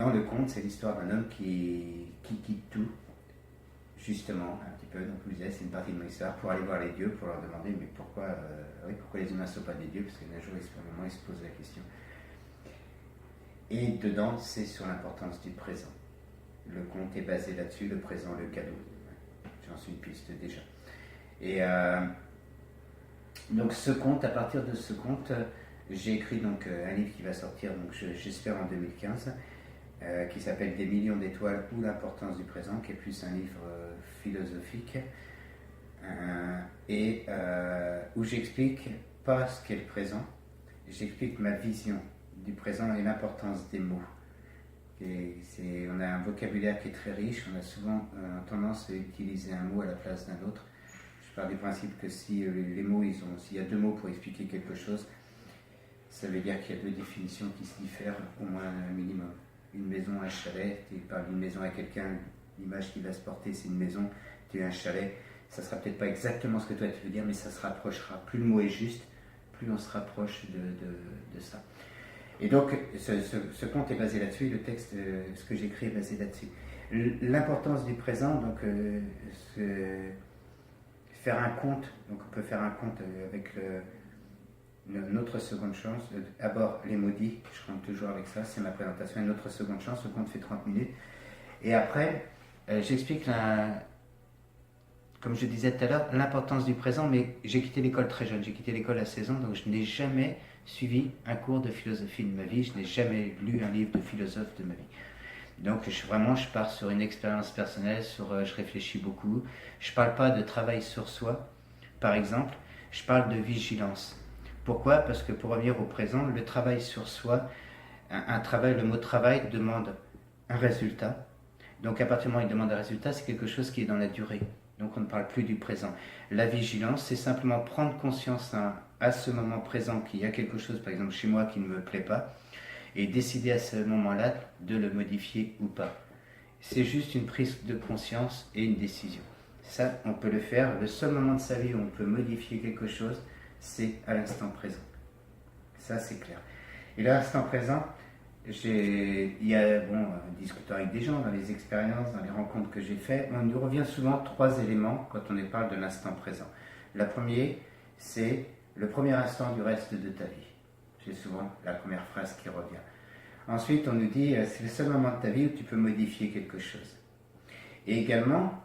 Dans le conte, c'est l'histoire d'un homme qui quitte tout, justement, un petit peu, donc vous disiez, c'est une partie de mon histoire, pour aller voir les dieux, pour leur demander, mais pourquoi les humains ne sont pas des dieux, parce qu'un jour, expérimentalement, ils se posent la question. Et dedans, c'est sur l'importance du présent. Le conte est basé là-dessus, le présent, le cadeau. J'en suis une piste déjà. Et donc ce conte, à partir de ce conte, j'ai écrit donc un livre qui va sortir, donc j'espère en 2015, qui s'appelle Des millions d'étoiles ou l'importance du présent, qui est plus un livre philosophique, et où j'explique pas ce qu'est le présent, j'explique ma vision du présent et l'importance des mots. On a un vocabulaire qui est très riche, on a souvent tendance à utiliser un mot à la place d'un autre. Je pars du principe que si les mots, s'il y a deux mots pour expliquer quelque chose, ça veut dire qu'il y a deux définitions qui se diffèrent, au moins un minimum. Une maison, un chalet, tu parles d'une maison à quelqu'un, l'image qui va se porter c'est une maison, tu es un chalet, ça sera peut-être pas exactement ce que toi tu veux dire, mais ça se rapprochera. Plus le mot est juste, plus on se rapproche de ça. Et donc, ce conte est basé là-dessus, et le texte, ce que j'écris est basé là-dessus. L'importance du présent, donc faire un conte, donc on peut faire un conte avec notre seconde chance. D'abord, les maudits, je rentre toujours avec ça, c'est ma présentation, notre seconde chance, le conte fait 30 minutes. Et après, j'explique, comme je disais tout à l'heure, l'importance du présent, mais j'ai quitté l'école très jeune, j'ai quitté l'école à 16 ans, donc je n'ai jamais suivi un cours de philosophie de ma vie, je n'ai jamais lu un livre de philosophe de ma vie. Donc je pars sur une expérience personnelle, je réfléchis beaucoup. Je ne parle pas de travail sur soi, par exemple, je parle de vigilance. Pourquoi ? Parce que pour revenir au présent, le travail sur soi, le mot travail demande un résultat. Donc à partir du moment où il demande un résultat, c'est quelque chose qui est dans la durée. Donc on ne parle plus du présent. La vigilance, c'est simplement prendre conscience à ce moment présent qu'il y a quelque chose, par exemple chez moi, qui ne me plaît pas, et décider à ce moment-là de le modifier ou pas. C'est juste une prise de conscience et une décision. Ça, on peut le faire. Le seul moment de sa vie où on peut modifier quelque chose, c'est à l'instant présent. Ça, c'est clair. Et l'instant présent, discutant avec des gens, dans les expériences, dans les rencontres que j'ai faites, on nous revient souvent 3 éléments quand on parle de l'instant présent. La première, c'est le premier instant du reste de ta vie. C'est souvent la première phrase qui revient. Ensuite, on nous dit, c'est le seul moment de ta vie où tu peux modifier quelque chose. Et également,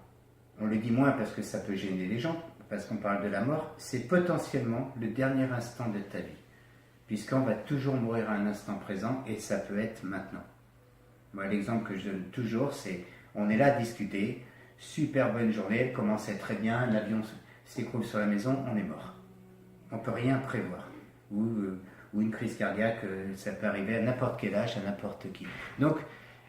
on le dit moins parce que ça peut gêner les gens, parce qu'on parle de la mort, c'est potentiellement le dernier instant de ta vie. Puisqu'on va toujours mourir à un instant présent, et ça peut être maintenant. Moi, l'exemple que je donne toujours, c'est, on est là à discuter, super bonne journée, elle commençait très bien, l'avion s'écroule sur la maison, on est mort. On ne peut rien prévoir. Ou une crise cardiaque, ça peut arriver à n'importe quel âge, à n'importe qui. Donc,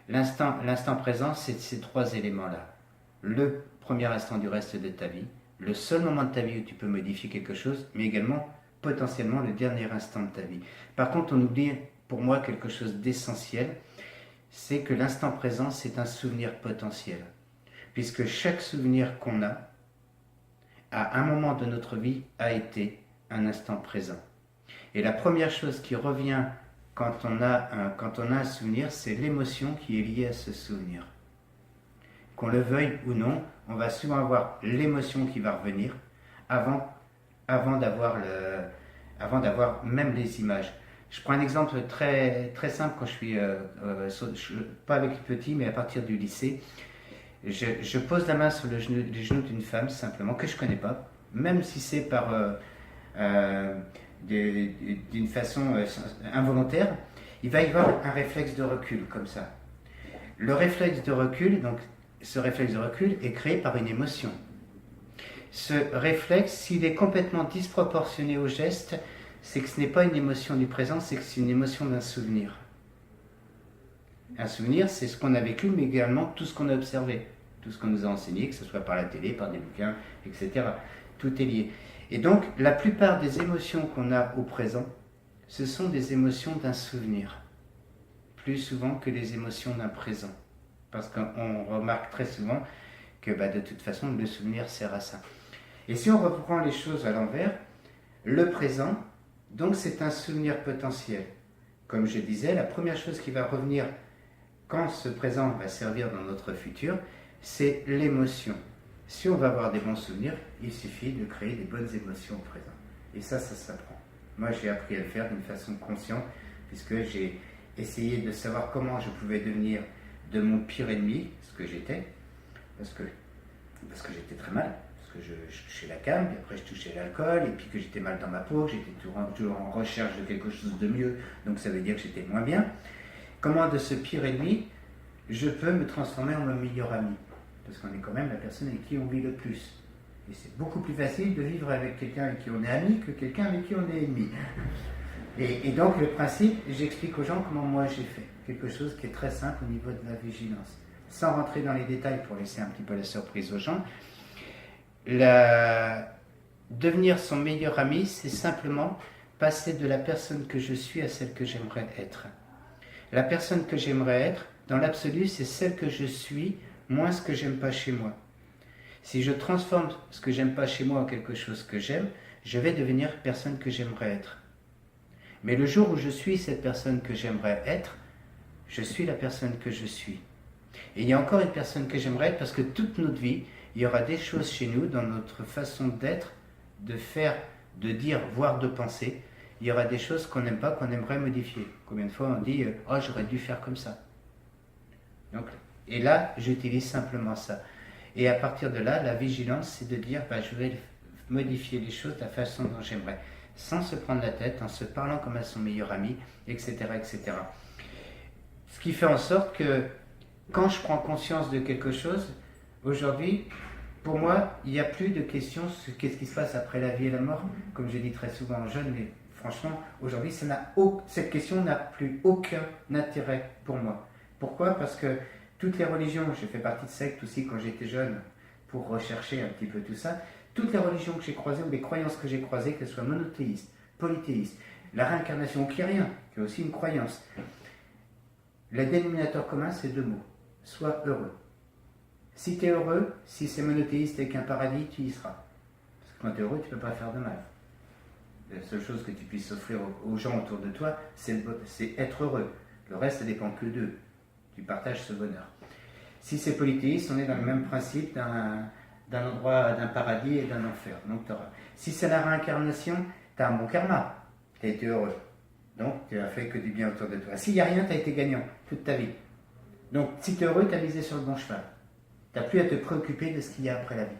l'instant présent, c'est ces 3 éléments-là. Le premier instant du reste de ta vie, le seul moment de ta vie où tu peux modifier quelque chose, mais également potentiellement le dernier instant de ta vie. Par contre, on oublie pour moi quelque chose d'essentiel, c'est que l'instant présent, c'est un souvenir potentiel. Puisque chaque souvenir qu'on a, à un moment de notre vie, a été un instant présent. Et la première chose qui revient quand on a un souvenir, c'est l'émotion qui est liée à ce souvenir. Qu'on le veuille ou non, on va souvent avoir l'émotion qui va revenir avant d'avoir même les images. Je prends un exemple très, très simple quand je suis, pas avec les petits, mais à partir du lycée. Je pose la main sur les genoux d'une femme, simplement, que je ne connais pas, même si c'est d'une façon involontaire, il va y avoir un réflexe de recul, comme ça. Le réflexe de recul, donc, ce réflexe de recul est créé par une émotion. Ce réflexe, s'il est complètement disproportionné au geste, c'est que ce n'est pas une émotion du présent, c'est que c'est une émotion d'un souvenir. Un souvenir, c'est ce qu'on a vécu, mais également tout ce qu'on a observé, tout ce qu'on nous a enseigné, que ce soit par la télé, par des bouquins, etc. Tout est lié. Et donc, la plupart des émotions qu'on a au présent, ce sont des émotions d'un souvenir, plus souvent que les émotions d'un présent. Parce qu'on remarque très souvent que de toute façon, le souvenir sert à ça. Et si on reprend les choses à l'envers, le présent, donc c'est un souvenir potentiel. Comme je disais, la première chose qui va revenir quand ce présent va servir dans notre futur, c'est l'émotion. Si on va avoir des bons souvenirs, il suffit de créer des bonnes émotions au présent. Et ça s'apprend. Moi, j'ai appris à le faire d'une façon consciente, puisque j'ai essayé de savoir comment je pouvais devenir de mon pire ennemi, ce que j'étais, parce que j'étais très mal, parce que je touchais la canne, puis après je touchais l'alcool, et puis que j'étais mal dans ma peau, j'étais toujours en recherche de quelque chose de mieux, donc ça veut dire que j'étais moins bien. Comment de ce pire ennemi, je peux me transformer en mon meilleur ami, parce qu'on est quand même la personne avec qui on vit le plus. Et c'est beaucoup plus facile de vivre avec quelqu'un avec qui on est ami que quelqu'un avec qui on est ennemi. Et donc le principe, j'explique aux gens comment moi j'ai fait. Quelque chose qui est très simple au niveau de la vigilance. Sans rentrer dans les détails pour laisser un petit peu la surprise aux gens, devenir son meilleur ami, c'est simplement passer de la personne que je suis à celle que j'aimerais être. La personne que j'aimerais être, dans l'absolu, c'est celle que je suis, moins ce que j'aime pas chez moi. Si je transforme ce que j'aime pas chez moi en quelque chose que j'aime, je vais devenir la personne que j'aimerais être. Mais le jour où je suis cette personne que j'aimerais être, je suis la personne que je suis. Et il y a encore une personne que j'aimerais être parce que toute notre vie, il y aura des choses chez nous, dans notre façon d'être, de faire, de dire, voire de penser, il y aura des choses qu'on n'aime pas, qu'on aimerait modifier. Combien de fois on dit « Oh, j'aurais dû faire comme ça ». Et là, j'utilise simplement ça. Et à partir de là, la vigilance, c'est de dire je vais modifier les choses de la façon dont j'aimerais, sans se prendre la tête, en se parlant comme à son meilleur ami, etc., etc. Ce qui fait en sorte que quand je prends conscience de quelque chose, aujourd'hui, pour moi, il n'y a plus de question sur qu'est-ce qui se passe après la vie et la mort, comme je dis très souvent aux jeunes, mais franchement, aujourd'hui, cette question n'a plus aucun intérêt pour moi. Pourquoi ? Parce que toutes les religions, j'ai fait partie de sectes aussi quand j'étais jeune, pour rechercher un petit peu tout ça, toutes les religions que j'ai croisées, ou les croyances que j'ai croisées, qu'elles soient monothéistes, polythéistes, la réincarnation, ou qu'il n'y ait rien, qui est aussi une croyance, le dénominateur commun, c'est deux mots. Sois heureux. Si tu es heureux, si c'est monothéiste et qu'un paradis, tu y seras. Parce que quand tu es heureux, tu ne peux pas faire de mal. La seule chose que tu puisses offrir aux gens autour de toi, c'est être heureux. Le reste, ça dépend que d'eux. Tu partages ce bonheur. Si c'est polythéiste, on est dans le même principe d'un endroit, d'un paradis et d'un enfer. Donc, si c'est la réincarnation, tu as un bon karma. Tu as été heureux. Donc, tu as fait que du bien autour de toi. S'il n'y a rien, tu as été gagnant toute ta vie. Donc, si tu es heureux, tu as misé sur le bon cheval. Tu n'as plus à te préoccuper de ce qu'il y a après la vie.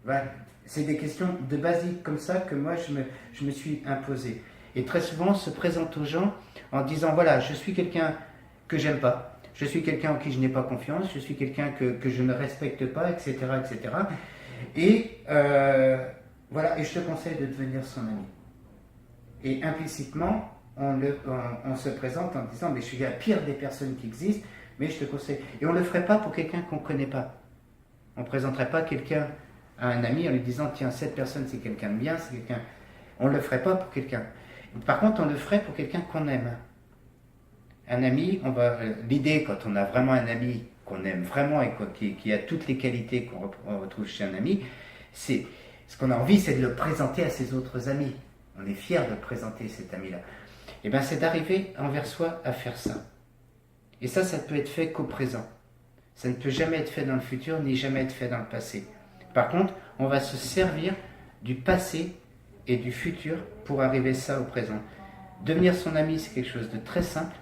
Voilà. C'est des questions de basique comme ça que moi, je me suis imposé. Et très souvent, on se présente aux gens en disant, voilà, je suis quelqu'un que j'aime pas. Je suis quelqu'un en qui je n'ai pas confiance. Je suis quelqu'un que je ne respecte pas, etc., etc. Et voilà, et je te conseille de devenir son ami. Et implicitement, on se présente en disant, mais je suis la pire des personnes qui existent, mais je te conseille. Et on ne le ferait pas pour quelqu'un qu'on ne connaît pas. On ne présenterait pas quelqu'un à un ami en lui disant, tiens, cette personne c'est quelqu'un de bien, c'est quelqu'un... On ne le ferait pas pour quelqu'un. Par contre, on le ferait pour quelqu'un qu'on aime. Un ami, l'idée quand on a vraiment un ami qu'on aime vraiment et qui a toutes les qualités qu'on retrouve chez un ami, c'est ce qu'on a envie, c'est de le présenter à ses autres amis. On est fier de présenter cet ami-là. Et bien, c'est d'arriver envers soi à faire ça. Et ça peut être fait qu'au présent. Ça ne peut jamais être fait dans le futur, ni jamais être fait dans le passé. Par contre, on va se servir du passé et du futur pour arriver ça au présent. Devenir son ami, c'est quelque chose de très simple.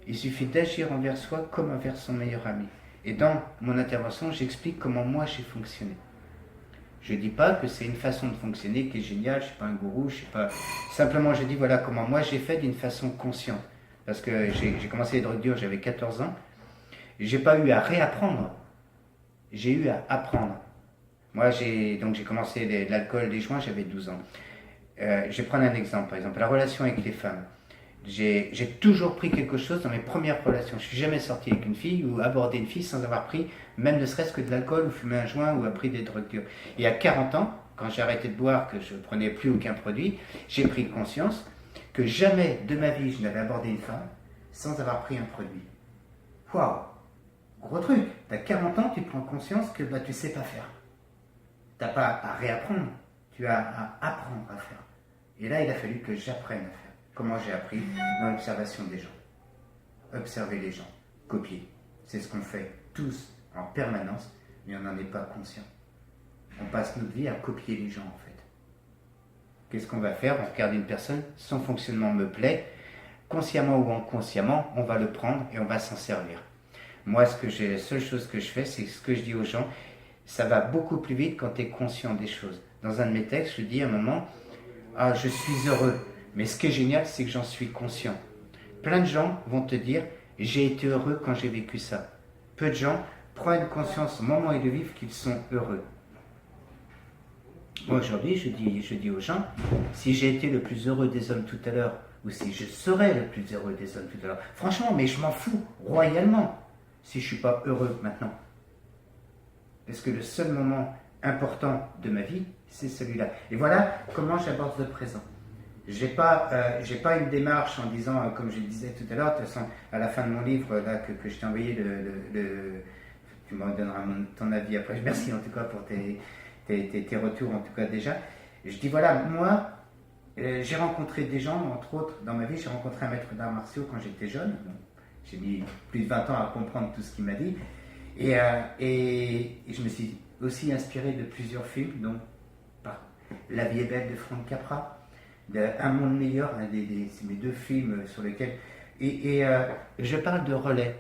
Il suffit d'agir envers soi comme envers son meilleur ami. Et dans mon intervention, j'explique comment moi j'ai fonctionné. Je ne dis pas que c'est une façon de fonctionner qui est géniale, je ne suis pas un gourou, je sais pas. Simplement, je dis voilà comment moi j'ai fait d'une façon consciente. Parce que j'ai commencé les drogues dures, j'avais 14 ans. J'ai pas eu à réapprendre. J'ai eu à apprendre. Moi, j'ai commencé l'alcool, les joints, j'avais 12 ans. Je vais prendre un exemple, par exemple, la relation avec les femmes. J'ai toujours pris quelque chose dans mes premières relations. Je ne suis jamais sorti avec une fille ou abordé une fille sans avoir pris, même ne serait-ce que de l'alcool ou fumé un joint ou pris des drogues dures. Et à 40 ans, quand j'ai arrêté de boire, que je ne prenais plus aucun produit, j'ai pris conscience que jamais de ma vie je n'avais abordé une femme sans avoir pris un produit. Waouh! Gros truc! Tu as 40 ans, tu prends conscience que tu ne sais pas faire. Tu n'as pas à réapprendre, tu as à apprendre à faire. Et là, il a fallu que j'apprenne à faire. Comment j'ai appris dans l'observation des gens. observer les gens, copier. C'est ce qu'on fait tous en permanence, mais on n'en est pas conscient. On passe notre vie à copier les gens en fait. Qu'est-ce qu'on va faire? On regarde une personne, son fonctionnement me plaît, consciemment ou inconsciemment, on va le prendre et on va s'en servir. Moi, la seule chose que je fais, c'est ce que je dis aux gens, ça va beaucoup plus vite quand tu es conscient des choses. Dans un de mes textes, je dis à un moment, ah, je suis heureux, mais ce qui est génial, c'est que j'en suis conscient. Plein de gens vont te dire, j'ai été heureux quand j'ai vécu ça. Peu de gens prennent conscience au moment où ils le vivent qu'ils sont heureux. Moi, aujourd'hui, je dis aux gens, si j'ai été le plus heureux des hommes tout à l'heure, ou si je serai le plus heureux des hommes tout à l'heure, franchement, mais je m'en fous, royalement, si je ne suis pas heureux maintenant. Parce que le seul moment important de ma vie, c'est celui-là. Et voilà comment j'aborde le présent. J'ai pas une démarche en disant, comme je le disais tout à l'heure, de toute façon, à la fin de mon livre là, que je t'ai envoyé, tu me donneras ton avis après. Merci en tout cas pour tes retours en tout cas déjà. Je dis voilà, moi, j'ai rencontré des gens, entre autres, dans ma vie, j'ai rencontré un maître d'arts martiaux quand j'étais jeune. Donc, j'ai mis plus de 20 ans à comprendre tout ce qu'il m'a dit. Et je me suis aussi inspiré de plusieurs films, dont par La vie est belle de Frank Capra, de Un monde meilleur, c'est mes deux films sur lesquels... je parle de relais.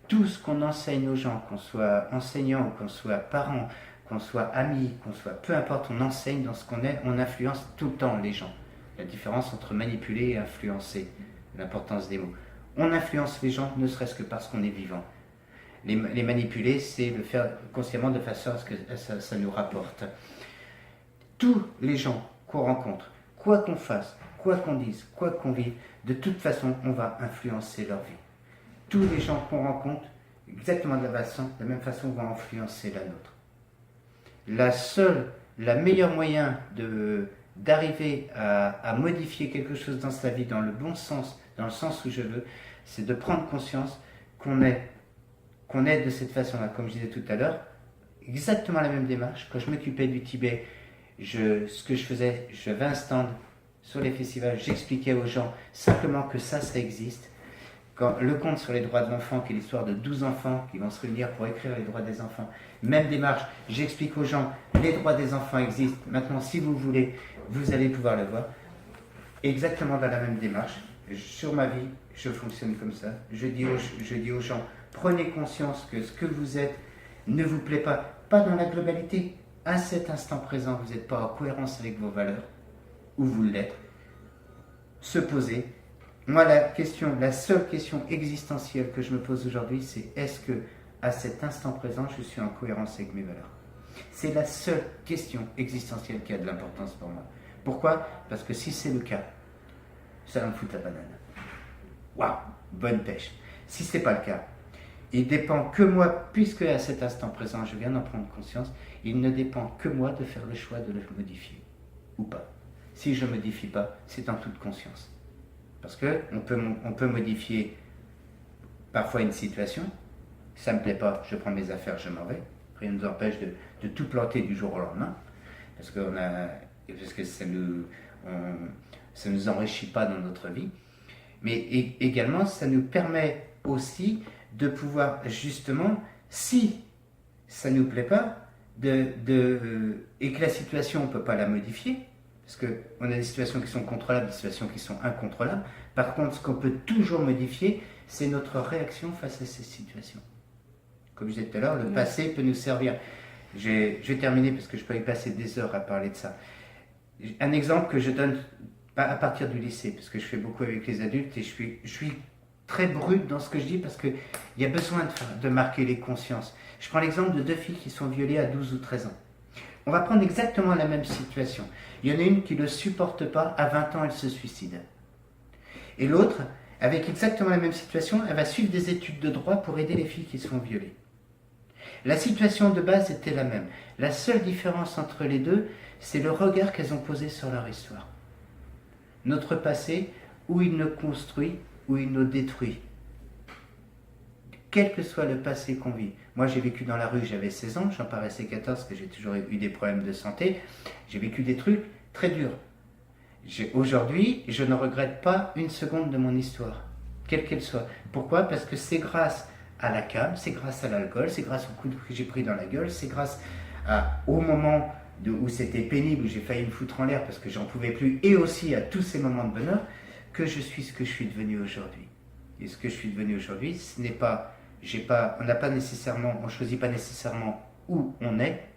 Tout ce qu'on enseigne aux gens, qu'on soit enseignant, qu'on soit parent, qu'on soit ami, qu'on soit... Peu importe, on enseigne dans ce qu'on est, on influence tout le temps les gens. La différence entre manipuler et influencer, l'importance des mots. On influence les gens ne serait-ce que parce qu'on est vivant. Les manipuler, c'est le faire consciemment de façon à ce que ça nous rapporte. Tous les gens qu'on rencontre, quoi qu'on fasse, quoi qu'on dise, quoi qu'on vive, de toute façon, on va influencer leur vie. Tous les gens qu'on rencontre, exactement de la même façon, vont influencer la nôtre. La meilleure moyen d'arriver à modifier quelque chose dans sa vie, dans le bon sens, dans le sens où je veux, c'est de prendre conscience qu'on est de cette façon-là. Comme je disais tout à l'heure, exactement la même démarche. Quand je m'occupais du Tibet, ce que je faisais, j'avais un stand sur les festivals, j'expliquais aux gens simplement que ça existe. Quand le conte sur les droits de l'enfant, qui est l'histoire de 12 enfants qui vont se réunir pour écrire les droits des enfants, même démarche, j'explique aux gens, les droits des enfants existent, maintenant si vous voulez, vous allez pouvoir le voir. Exactement dans la même démarche, sur ma vie, je fonctionne comme ça. Je dis aux gens, prenez conscience que ce que vous êtes ne vous plaît pas dans la globalité. À cet instant présent, vous n'êtes pas en cohérence avec vos valeurs, ou vous l'êtes. Se poser. Moi, la seule question existentielle que je me pose aujourd'hui, c'est est-ce que, à cet instant présent, je suis en cohérence avec mes valeurs? C'est la seule question existentielle qui a de l'importance pour moi. Pourquoi? Parce que si c'est le cas, ça va me foutre la banane. Waouh, bonne pêche. Si ce n'est pas le cas, il dépend que moi, puisque à cet instant présent, je viens d'en prendre conscience, il ne dépend que moi de faire le choix de le modifier, ou pas. Si je ne modifie pas, c'est en toute conscience. Parce qu'on peut modifier parfois une situation, ça ne me plaît pas, je prends mes affaires, je m'en vais. Rien ne nous empêche de tout planter du jour au lendemain, parce que ça ne nous enrichit pas dans notre vie. Mais également, ça nous permet aussi de pouvoir justement, si ça ne nous plaît pas, et que la situation, on ne peut pas la modifier, parce qu'on a des situations qui sont contrôlables, des situations qui sont incontrôlables. Par contre, ce qu'on peut toujours modifier, c'est notre réaction face à ces situations. Comme je disais tout à l'heure, le passé peut nous servir. Je vais terminer parce que je peux y passer des heures à parler de ça. Un exemple que je donne à partir du lycée, parce que je fais beaucoup avec les adultes et je suis très brut dans ce que je dis parce qu'il y a besoin de marquer les consciences. Je prends l'exemple de deux filles qui sont violées à 12 ou 13 ans. On va prendre exactement la même situation. Il y en a une qui ne le supporte pas, à 20 ans elle se suicide. Et l'autre, avec exactement la même situation, elle va suivre des études de droit pour aider les filles qui sont violées. La situation de base était la même. La seule différence entre les deux, c'est le regard qu'elles ont posé sur leur histoire. Notre passé, où il nous construit, où il nous détruit. Quel que soit le passé qu'on vit. Moi, j'ai vécu dans la rue, j'avais 16 ans, j'en paraissais 14 parce que j'ai toujours eu des problèmes de santé. J'ai vécu des trucs très durs. Aujourd'hui, je ne regrette pas une seconde de mon histoire. quelle qu'elle soit. Pourquoi? Parce que c'est grâce à la cam, c'est grâce à l'alcool, c'est grâce au coup que j'ai pris dans la gueule, c'est grâce au moment où c'était pénible, où j'ai failli me foutre en l'air parce que j'en pouvais plus, et aussi à tous ces moments de bonheur, que je suis ce que je suis devenu aujourd'hui. Et ce que je suis devenu aujourd'hui, ce n'est pas, on n'a pas nécessairement, on choisit pas nécessairement où on est,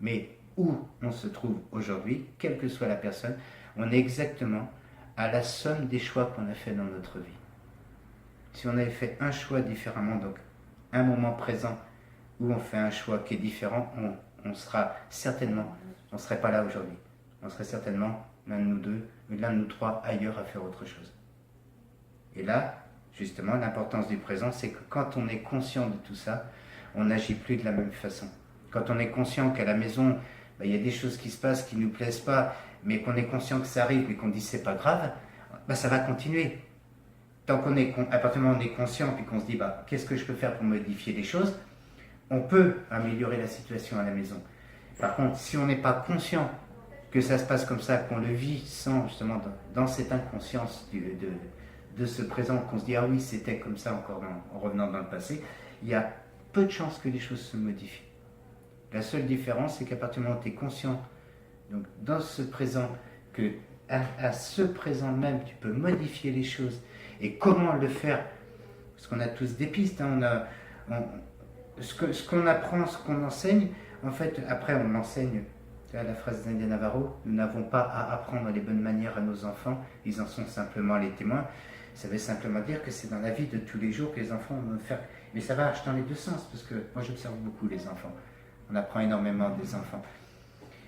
mais où on se trouve aujourd'hui, quelle que soit la personne, on est exactement à la somme des choix qu'on a fait dans notre vie. Si on avait fait un choix différemment, donc un moment présent où on fait un choix qui est différent, on sera certainement, on ne serait pas là aujourd'hui. On serait certainement l'un de nous deux, l'un de nous trois ailleurs à faire autre chose. Et là, justement, l'importance du présent, c'est que quand on est conscient de tout ça, on n'agit plus de la même façon. Quand on est conscient qu'à la maison, il y a des choses qui se passent qui ne nous plaisent pas, mais qu'on est conscient que ça arrive et qu'on dit c'est pas grave, ça va continuer. Tant qu'on est, à partir du moment où on est conscient et qu'on se dit qu'est-ce que je peux faire pour modifier les choses, on peut améliorer la situation à la maison. Par contre, si on n'est pas conscient que ça se passe comme ça, qu'on le vit sans justement dans cette inconscience de ce présent, qu'on se dit ah oui c'était comme ça encore en revenant dans le passé, il y a peu de chances que les choses se modifient. La seule différence, c'est qu'à partir du moment où tu es conscient, donc dans ce présent, que à ce présent même, tu peux modifier les choses. Et comment le faire? Parce qu'on a tous des pistes, ce qu'on apprend, ce qu'on enseigne, en fait, après on enseigne, la phrase d'India Navarro, nous n'avons pas à apprendre les bonnes manières à nos enfants, ils en sont simplement les témoins. Ça veut simplement dire que c'est dans la vie de tous les jours que les enfants vont faire. Mais ça va dans les deux sens, parce que moi j'observe beaucoup les enfants. On apprend énormément des enfants.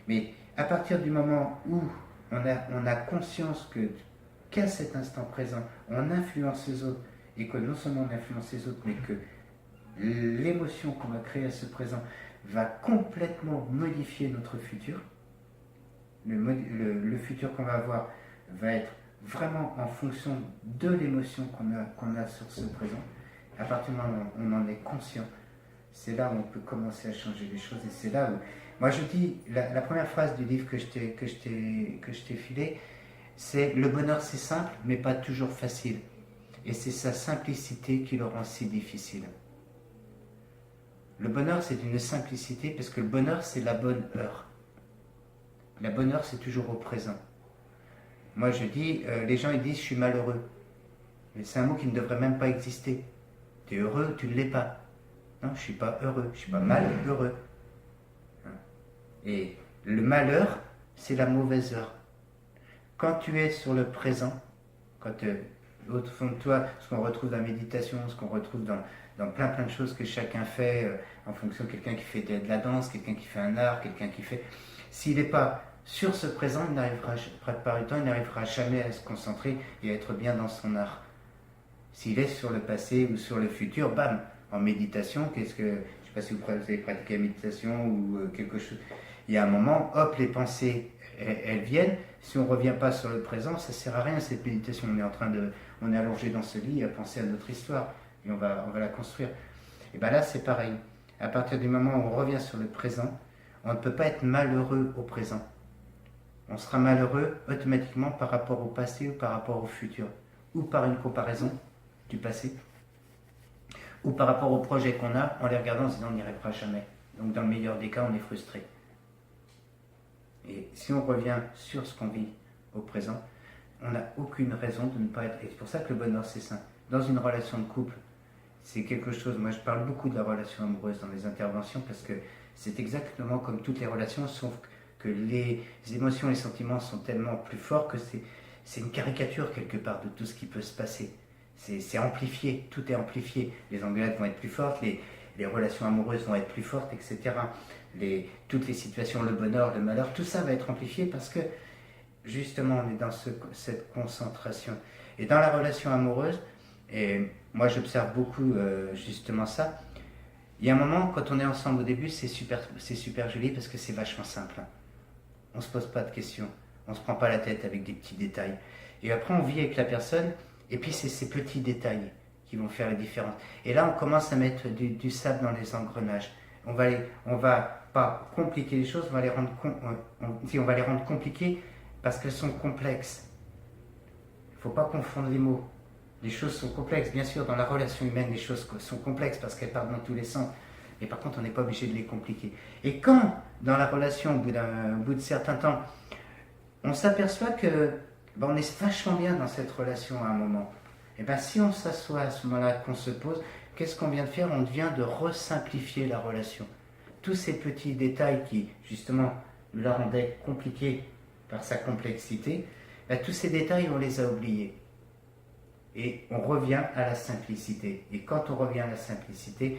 Mais à partir du moment où on a conscience qu'à cet instant présent, on influence les autres, et que non seulement on influence les autres, mais que l'émotion qu'on va créer à ce présent va complètement modifier notre futur. Le futur qu'on va avoir va être vraiment en fonction de l'émotion qu'on a sur ce présent. À partir du moment où on en est conscient, c'est là où on peut commencer à changer les choses. Et c'est là où, moi je dis, la première phrase du livre que je t'ai filé, c'est « Le bonheur c'est simple, mais pas toujours facile. Et c'est sa simplicité qui le rend si difficile. » Le bonheur c'est d'une simplicité, parce que le bonheur c'est la bonne heure. La bonne heure c'est toujours au présent. Moi je dis, les gens ils disent « Je suis malheureux ». Mais c'est un mot qui ne devrait même pas exister. Tu es heureux ou tu ne l'es pas. Non, je ne suis pas heureux, je ne suis pas malheureux. Et le malheur, c'est la mauvaise heure. Quand tu es sur le présent, quand au fond de toi, ce qu'on retrouve dans la méditation, ce qu'on retrouve dans plein de choses que chacun fait, en fonction de quelqu'un qui fait de la danse, quelqu'un qui fait un art, quelqu'un qui fait... S'il n'est pas sur ce présent, il n'arrivera jamais à se concentrer et à être bien dans son art. S'il est sur le passé ou sur le futur, bam, en méditation, je ne sais pas si vous avez pratiqué la méditation ou quelque chose, il y a un moment, hop, les pensées, elles viennent. Si on ne revient pas sur le présent, ça ne sert à rien cette méditation. On est allongé dans ce lit à penser à notre histoire et on va la construire. Et bien là, c'est pareil. À partir du moment où on revient sur le présent, on ne peut pas être malheureux au présent. On sera malheureux automatiquement par rapport au passé ou par rapport au futur, ou par une comparaison du passé, ou par rapport aux projets qu'on a, en les regardant en se disant on n'y arrivera jamais. Donc dans le meilleur des cas, on est frustré. Et si on revient sur ce qu'on vit au présent, on n'a aucune raison de ne pas être... Et c'est pour ça que le bonheur c'est sain. Dans une relation de couple, c'est quelque chose... Moi je parle beaucoup de la relation amoureuse dans mes interventions parce que c'est exactement comme toutes les relations, sauf que les émotions et les sentiments sont tellement plus forts que c'est une caricature quelque part de tout ce qui peut se passer. C'est amplifié, tout est amplifié. Les engueulades vont être plus fortes, les relations amoureuses vont être plus fortes, etc. Toutes les situations, le bonheur, le malheur, tout ça va être amplifié parce que justement on est dans cette concentration. Et dans la relation amoureuse, et moi j'observe beaucoup justement ça, il y a un moment quand on est ensemble au début c'est super joli parce que c'est vachement simple. On ne se pose pas de questions, on ne se prend pas la tête avec des petits détails. Et après on vit avec la personne. Et puis c'est ces petits détails qui vont faire la différence. Et là on commence à mettre du sable dans les engrenages. On va pas compliquer les choses, on va les rendre compliquées parce qu'elles sont complexes. Il ne faut pas confondre les mots. Les choses sont complexes, bien sûr, dans la relation humaine, les choses sont complexes parce qu'elles partent dans tous les sens. Mais par contre, on n'est pas obligé de les compliquer. Et quand, dans la relation, au bout de certains temps, on s'aperçoit que on est vachement bien dans cette relation à un moment, et bien si on s'assoit à ce moment-là, qu'on se pose, qu'est-ce qu'on vient de faire? On vient de resimplifier la relation. Tous ces petits détails qui, justement, la rendaient compliquée par sa complexité, tous ces détails, on les a oubliés. Et on revient à la simplicité. Et quand on revient à la simplicité,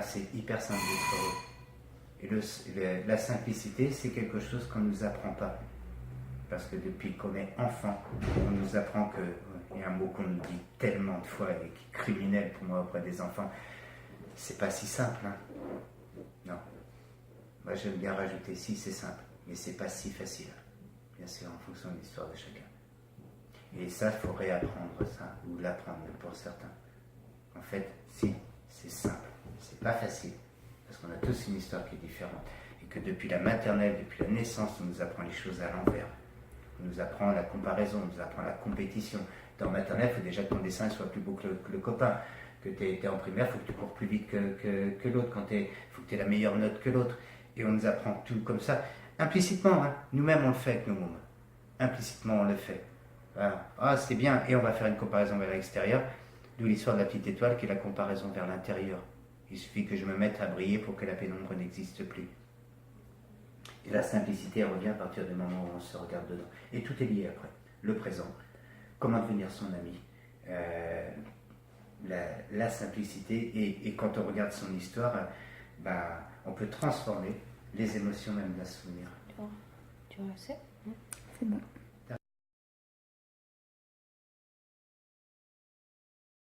c'est hyper simple d'être heureux. Et la simplicité, c'est quelque chose qu'on ne nous apprend pas. Parce que depuis qu'on est enfant, on nous apprend que, il y a un mot qu'on nous dit tellement de fois et qui est criminel pour moi auprès des enfants, c'est pas si simple. Hein. Non. Moi j'aime bien rajouter si c'est simple, mais c'est pas si facile. Bien sûr, en fonction de l'histoire de chacun. Et ça, il faut réapprendre ça, ou l'apprendre pour certains. En fait, si, c'est simple. C'est pas facile, parce qu'on a tous une histoire qui est différente. Et que depuis la maternelle, depuis la naissance, on nous apprend les choses à l'envers. On nous apprend la comparaison, on nous apprend la compétition. Dans maternelle, il faut déjà que ton dessin soit plus beau que le copain. Que tu es en primaire, il faut que tu cours plus vite que l'autre. Il faut que tu aies la meilleure note que l'autre. Et on nous apprend tout comme ça. Implicitement, hein. Nous-mêmes on le fait avec nos mômes. Implicitement on le fait. Voilà. Ah, c'est bien, et on va faire une comparaison vers l'extérieur. D'où l'histoire de la petite étoile qui est la comparaison vers l'intérieur. Il suffit que je me mette à briller pour que la pénombre n'existe plus. Et la simplicité revient à partir du moment où on se regarde dedans. Et tout est lié après. Le présent, comment devenir son ami, la simplicité. Et quand on regarde son histoire, on peut transformer les émotions même d'un souvenir. Tu vois, c'est bon.